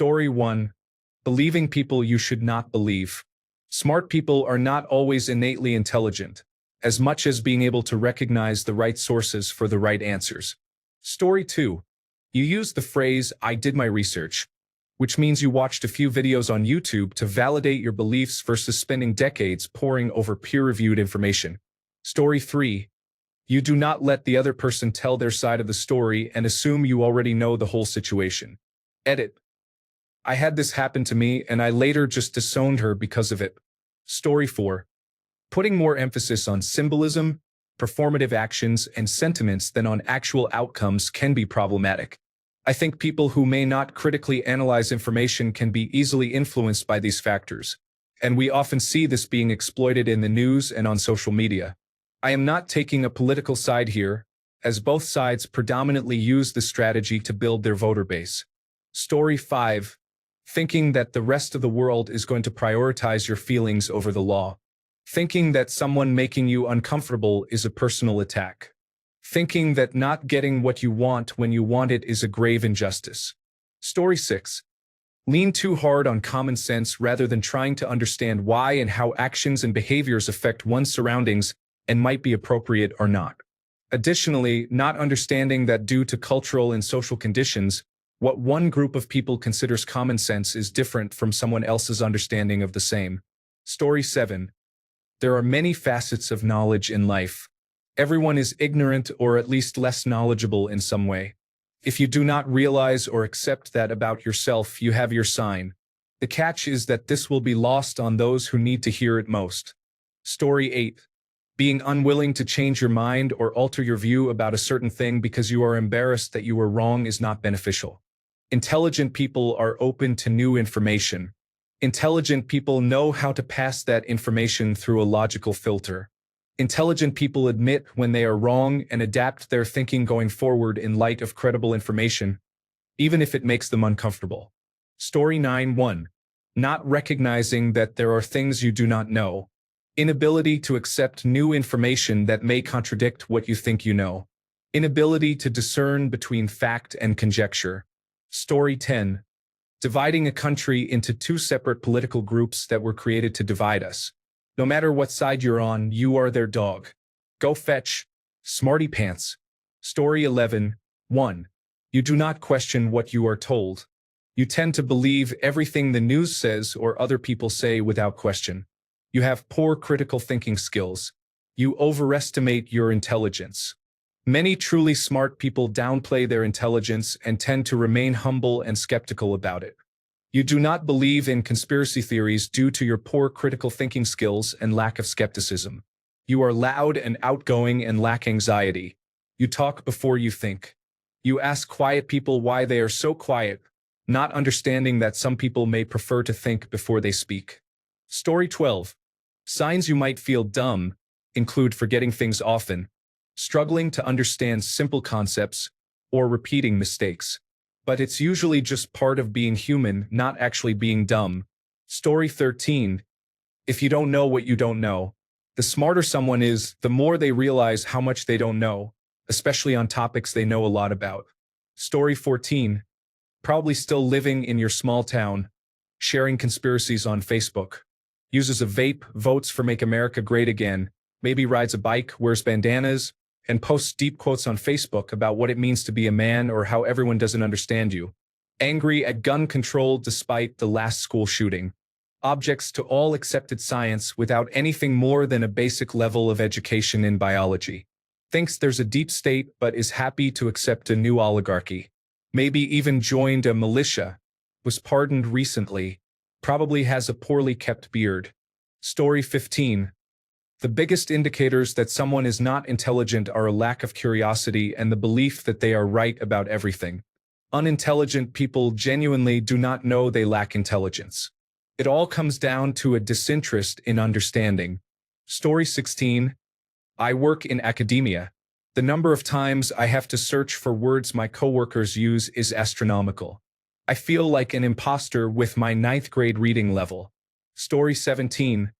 Story 1. Believing people you should not believe. Smart people are not always innately intelligent, as much as being able to recognize the right sources for the right answers. Story 2. You use the phrase, "I did my research," which means you watched a few videos on YouTube to validate your beliefs versus spending decades poring over peer-reviewed information. Story 3. You do not let the other person tell their side of the story and assume you already know the whole situation. Edit. I had this happen to me and I later just disowned her because of it. Story 4. Putting more emphasis on symbolism, performative actions, and sentiments than on actual outcomes can be problematic. I think people who may not critically analyze information can be easily influenced by these factors, and we often see this being exploited in the news and on social media. I am not taking a political side here, as both sides predominantly use this strategy to build their voter base. Story 5. Thinking that the rest of the world is going to prioritize your feelings over the law. Thinking that someone making you uncomfortable is a personal attack. Thinking that not getting what you want when you want it is a grave injustice. Story 6. Lean too hard on common sense rather than trying to understand why and how actions and behaviors affect one's surroundings and might be appropriate or not. Additionally, not understanding that due to cultural and social conditions, what one group of people considers common sense is different from someone else's understanding of the same. Story 7. There are many facets of knowledge in life. Everyone is ignorant or at least less knowledgeable in some way. If you do not realize or accept that about yourself, you have your sign. The catch is that this will be lost on those who need to hear it most. Story 8. Being unwilling to change your mind or alter your view about a certain thing because you are embarrassed that you were wrong is not beneficial. Intelligent people are open to new information. Intelligent people know how to pass that information through a logical filter. Intelligent people admit when they are wrong and adapt their thinking going forward in light of credible information, even if it makes them uncomfortable. Story 9.1. Not recognizing that there are things you do not know. Inability to accept new information that may contradict what you think you know. Inability to discern between fact and conjecture. Story 10. Dividing a country into two separate political groups that were created to divide us. No matter what side you're on, you are their dog. Go fetch. Smarty pants. Story 11. 1. You do not question what you are told. You tend to believe everything the news says or other people say without question. You have poor critical thinking skills. You overestimate your intelligence. Many truly smart people downplay their intelligence and tend to remain humble and skeptical about it. You do not believe in conspiracy theories due to your poor critical thinking skills and lack of skepticism. You are loud and outgoing and lack anxiety. You talk before you think. You ask quiet people why they are so quiet, not understanding that some people may prefer to think before they speak. Story 12. Signs you might feel dumb include forgetting things often, struggling to understand simple concepts, or repeating mistakes. But it's usually just part of being human, not actually being dumb. Story 13. If you don't know what you don't know, the smarter someone is, the more they realize how much they don't know, especially on topics they know a lot about. Story 14. Probably still living in your small town, sharing conspiracies on Facebook. Uses a vape, votes for Make America Great Again, maybe rides a bike, wears bandanas, and posts deep quotes on Facebook about what it means to be a man or how everyone doesn't understand you. Angry at gun control despite the last school shooting. Objects to all accepted science without anything more than a basic level of education in biology. Thinks there's a deep state but is happy to accept a new oligarchy. Maybe even joined a militia. Was pardoned recently. Probably has a poorly kept beard. Story 15. The biggest indicators that someone is not intelligent are a lack of curiosity and the belief that they are right about everything. Unintelligent people genuinely do not know they lack intelligence. It all comes down to a disinterest in understanding. Story 16. I work in academia. The number of times I have to search for words my coworkers use is astronomical. I feel like an imposter with my 9th grade reading level. Story 17.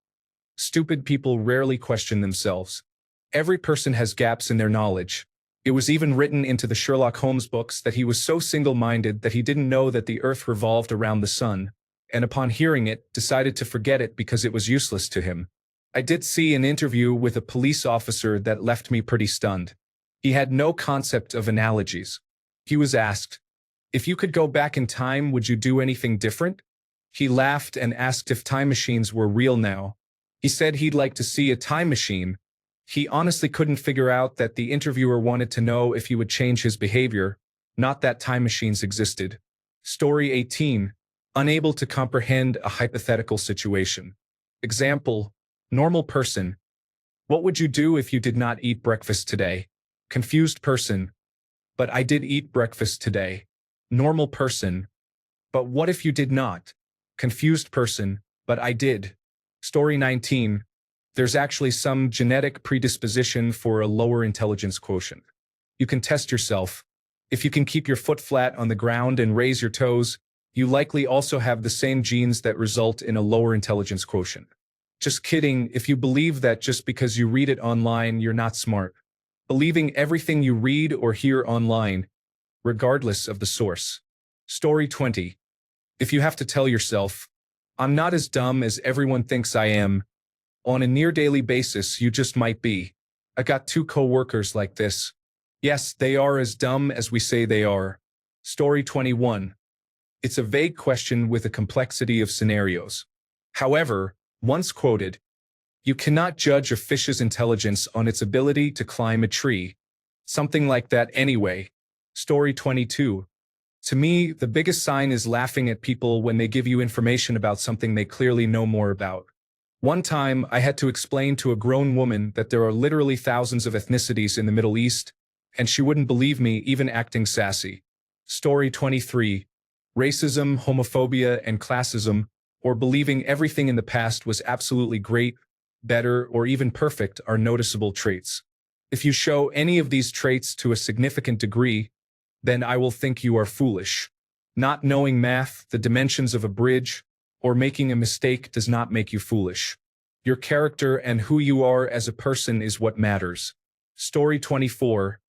Stupid people rarely question themselves. Every person has gaps in their knowledge. It was even written into the Sherlock Holmes books that he was so single-minded that he didn't know that the Earth revolved around the sun, and upon hearing it, decided to forget it because it was useless to him. I did see an interview with a police officer that left me pretty stunned. He had no concept of analogies. He was asked, "If you could go back in time, would you do anything different?" He laughed and asked if time machines were real now. He said he'd like to see a time machine. He honestly couldn't figure out that the interviewer wanted to know if he would change his behavior, not that time machines existed. Story 18. Unable to comprehend a hypothetical situation. Example, normal person. What would you do if you did not eat breakfast today? Confused person. But I did eat breakfast today. Normal person. But what if you did not? Confused person. But I did. Story 19. There's actually some genetic predisposition for a lower intelligence quotient. You can test yourself. If you can keep your foot flat on the ground and raise your toes, you likely also have the same genes that result in a lower intelligence quotient. Just kidding if you believe that just because you read it online, you're not smart. Believing everything you read or hear online, regardless of the source. Story 20. If you have to tell yourself, "I'm not as dumb as everyone thinks I am," on a near-daily basis, you just might be. I got 2 co-workers like this. Yes, they are as dumb as we say they are. Story 21. It's a vague question with a complexity of scenarios. However, once quoted, "You cannot judge a fish's intelligence on its ability to climb a tree." Something like that anyway. Story 22. To me, the biggest sign is laughing at people when they give you information about something they clearly know more about. One time, I had to explain to a grown woman that there are literally thousands of ethnicities in the Middle East, and she wouldn't believe me, even acting sassy. Story 23. Racism, homophobia, and classism, or believing everything in the past was absolutely great, better, or even perfect, are noticeable traits. If you show any of these traits to a significant degree, then I will think you are foolish. Not knowing math, the dimensions of a bridge, or making a mistake does not make you foolish. Your character and who you are as a person is what matters. Story 24.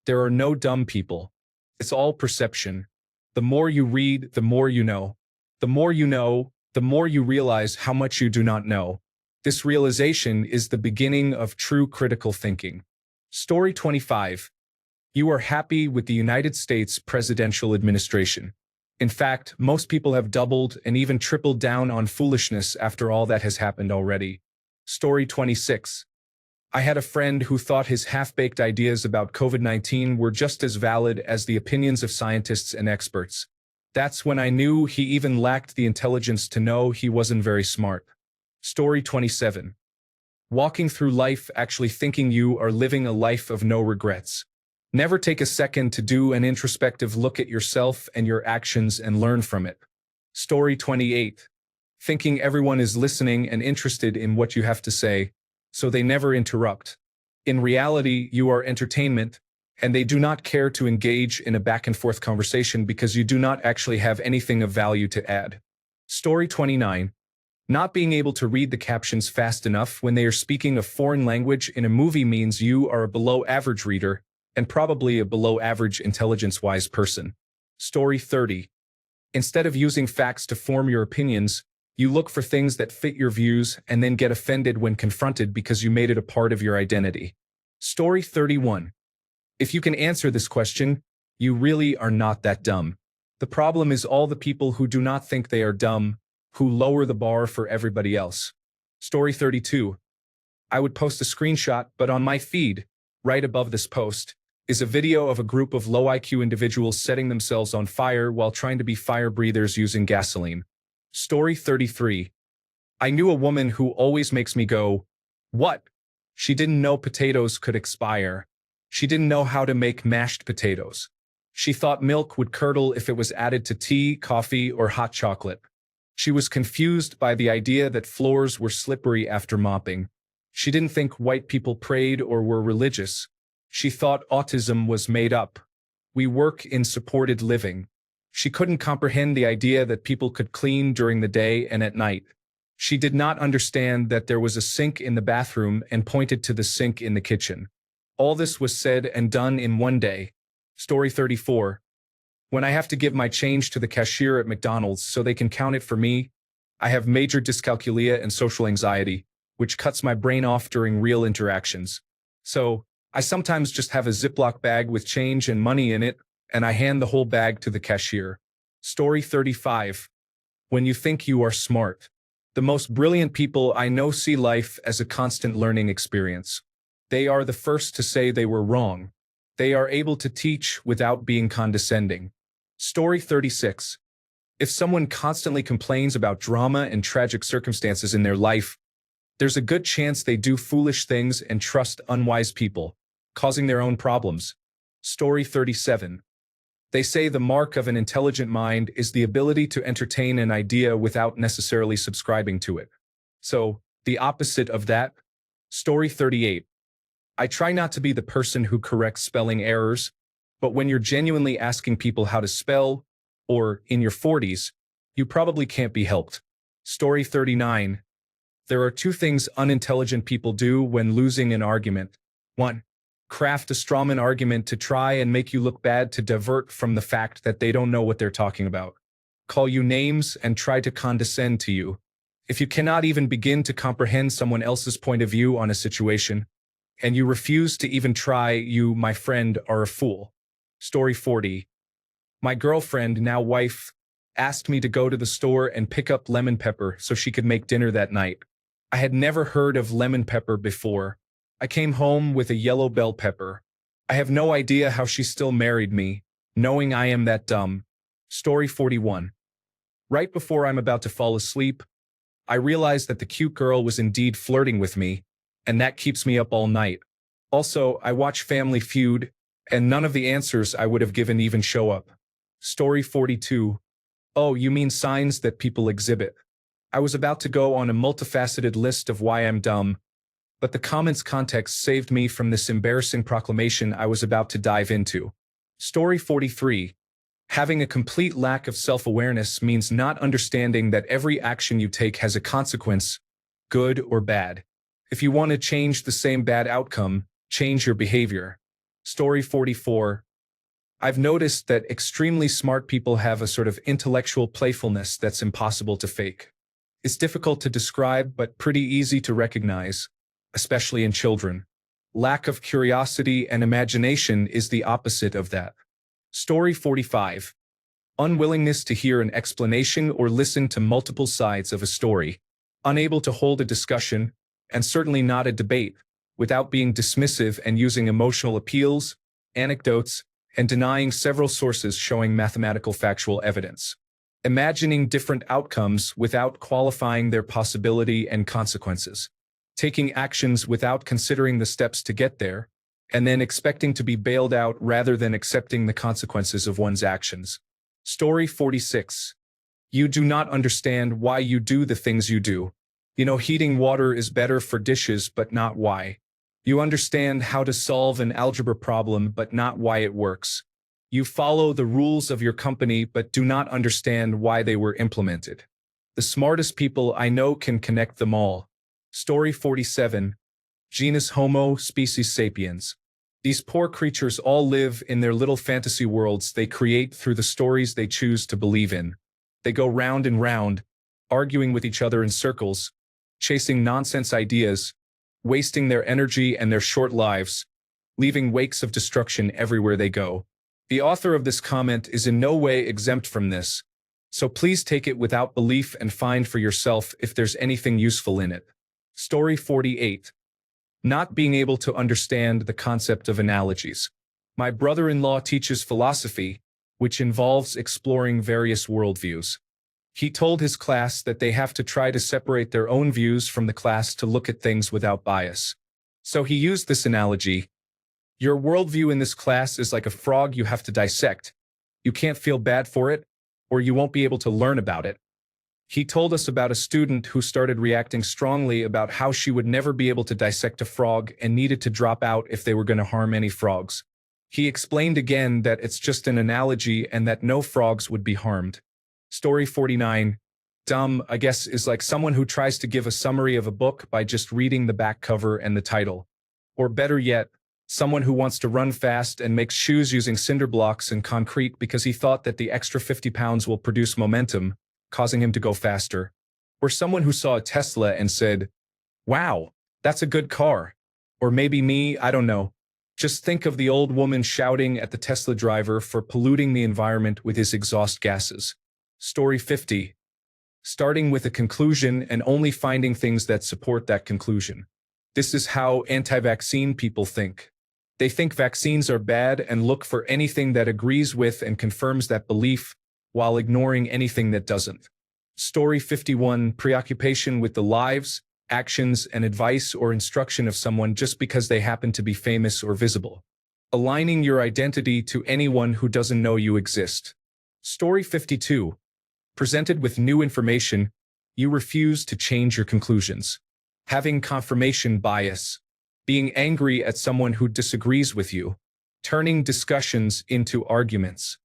There are no dumb people. It's all perception. The more you read, the more you know. The more you know, the more you realize how much you do not know. This realization is the beginning of true critical thinking. Story 25. You are happy with the United States presidential administration. In fact, most people have doubled and even tripled down on foolishness after all that has happened already. Story 26. I had a friend who thought his half-baked ideas about COVID-19 were just as valid as the opinions of scientists and experts. That's when I knew he even lacked the intelligence to know he wasn't very smart. Story 27. Walking through life actually thinking you are living a life of no regrets. Never take a second to do an introspective look at yourself and your actions and learn from it. Story 28. Thinking everyone is listening and interested in what you have to say, so they never interrupt. In reality, you are entertainment, and they do not care to engage in a back-and-forth conversation because you do not actually have anything of value to add. Story 29. Not being able to read the captions fast enough when they are speaking a foreign language in a movie means you are a below-average reader, and probably a below-average intelligence-wise person. Story 30. Instead of using facts to form your opinions, you look for things that fit your views and then get offended when confronted because you made it a part of your identity. Story 31. If you can answer this question, you really are not that dumb. The problem is all the people who do not think they are dumb, who lower the bar for everybody else. Story 32. I would post a screenshot, but on my feed, right above this post, is a video of a group of low IQ individuals setting themselves on fire while trying to be fire breathers using gasoline. Story 33. I knew a woman who always makes me go, "What?" She didn't know potatoes could expire. She didn't know how to make mashed potatoes. She thought milk would curdle if it was added to tea, coffee, or hot chocolate. She was confused by the idea that floors were slippery after mopping. She didn't think white people prayed or were religious. She thought autism was made up. We work in supported living. She couldn't comprehend the idea that people could clean during the day and at night. She did not understand that there was a sink in the bathroom and pointed to the sink in the kitchen. All this was said and done in one day. Story 34. When I have to give my change to the cashier at McDonald's so they can count it for me, I have major dyscalculia and social anxiety, which cuts my brain off during real interactions. So, I sometimes just have a Ziploc bag with change and money in it, and I hand the whole bag to the cashier. Story 35. When you think you are smart. The most brilliant people I know see life as a constant learning experience. They are the first to say they were wrong. They are able to teach without being condescending. Story 36. If someone constantly complains about drama and tragic circumstances in their life, there's a good chance they do foolish things and trust unwise people, causing their own problems. Story 37. They say the mark of an intelligent mind is the ability to entertain an idea without necessarily subscribing to it. So, the opposite of that. Story 38. I try not to be the person who corrects spelling errors, but when you're genuinely asking people how to spell, or in your 40s, you probably can't be helped. Story 39. There are two things unintelligent people do when losing an argument. 1. Craft a strawman argument to try and make you look bad to divert from the fact that they don't know what they're talking about. Call you names and try to condescend to you. If you cannot even begin to comprehend someone else's point of view on a situation, and you refuse to even try, you, my friend, are a fool. Story 40. My girlfriend, now wife, asked me to go to the store and pick up lemon pepper so she could make dinner that night. I had never heard of lemon pepper before. I came home with a yellow bell pepper. I have no idea how she still married me, knowing I am that dumb. Story 41. Right before I'm about to fall asleep, I realize that the cute girl was indeed flirting with me, and that keeps me up all night. Also, I watch Family Feud, and none of the answers I would have given even show up. Story 42. Oh, you mean signs that people exhibit. I was about to go on a multifaceted list of why I'm dumb, but the comments context saved me from this embarrassing proclamation I was about to dive into. Story 43. Having a complete lack of self-awareness means not understanding that every action you take has a consequence, good or bad. If you want to change the same bad outcome, change your behavior. Story 44. I've noticed that extremely smart people have a sort of intellectual playfulness that's impossible to fake. It's difficult to describe but pretty easy to recognize, especially in children. Lack of curiosity and imagination is the opposite of that. Story 45. Unwillingness to hear an explanation or listen to multiple sides of a story. Unable to hold a discussion, and certainly not a debate, without being dismissive and using emotional appeals, anecdotes, and denying several sources showing mathematical factual evidence. Imagining different outcomes without qualifying their possibility and consequences. Taking actions without considering the steps to get there, and then expecting to be bailed out rather than accepting the consequences of one's actions. Story 46. You do not understand why you do the things you do. You know heating water is better for dishes but not why. You understand how to solve an algebra problem but not why it works. You follow the rules of your company but do not understand why they were implemented. The smartest people I know can connect them all. Story 47. Genus Homo, species sapiens. These poor creatures all live in their little fantasy worlds they create through the stories they choose to believe in. They go round and round, arguing with each other in circles, chasing nonsense ideas, wasting their energy and their short lives, leaving wakes of destruction everywhere they go. The author of this comment is in no way exempt from this, so please take it without belief and find for yourself if there's anything useful in it. Story 48. Not being able to understand the concept of analogies. My brother-in-law teaches philosophy, which involves exploring various worldviews. He told his class that they have to try to separate their own views from the class to look at things without bias. So he used this analogy. Your worldview in this class is like a frog you have to dissect. You can't feel bad for it, or you won't be able to learn about it. He told us about a student who started reacting strongly about how she would never be able to dissect a frog and needed to drop out if they were going to harm any frogs. He explained again that it's just an analogy and that no frogs would be harmed. Story 49. Dumb, I guess, is like someone who tries to give a summary of a book by just reading the back cover and the title. Or better yet, Someone who wants to run fast and makes shoes using cinder blocks and concrete because he thought that the extra 50 pounds will produce momentum, causing him to go faster. Or someone who saw a Tesla and said, "Wow, that's a good car." Or maybe me, I don't know. Just think of the old woman shouting at the Tesla driver for polluting the environment with his exhaust gases. Story 50. Starting with a conclusion and only finding things that support that conclusion. This is how anti-vaccine people think. They think vaccines are bad and look for anything that agrees with and confirms that belief, while ignoring anything that doesn't. Story 51. Preoccupation with the lives, actions, and advice or instruction of someone just because they happen to be famous or visible. Aligning your identity to anyone who doesn't know you exist. Story 52. Presented with new information, you refuse to change your conclusions. Having confirmation bias. Being angry at someone who disagrees with you. Turning discussions into arguments.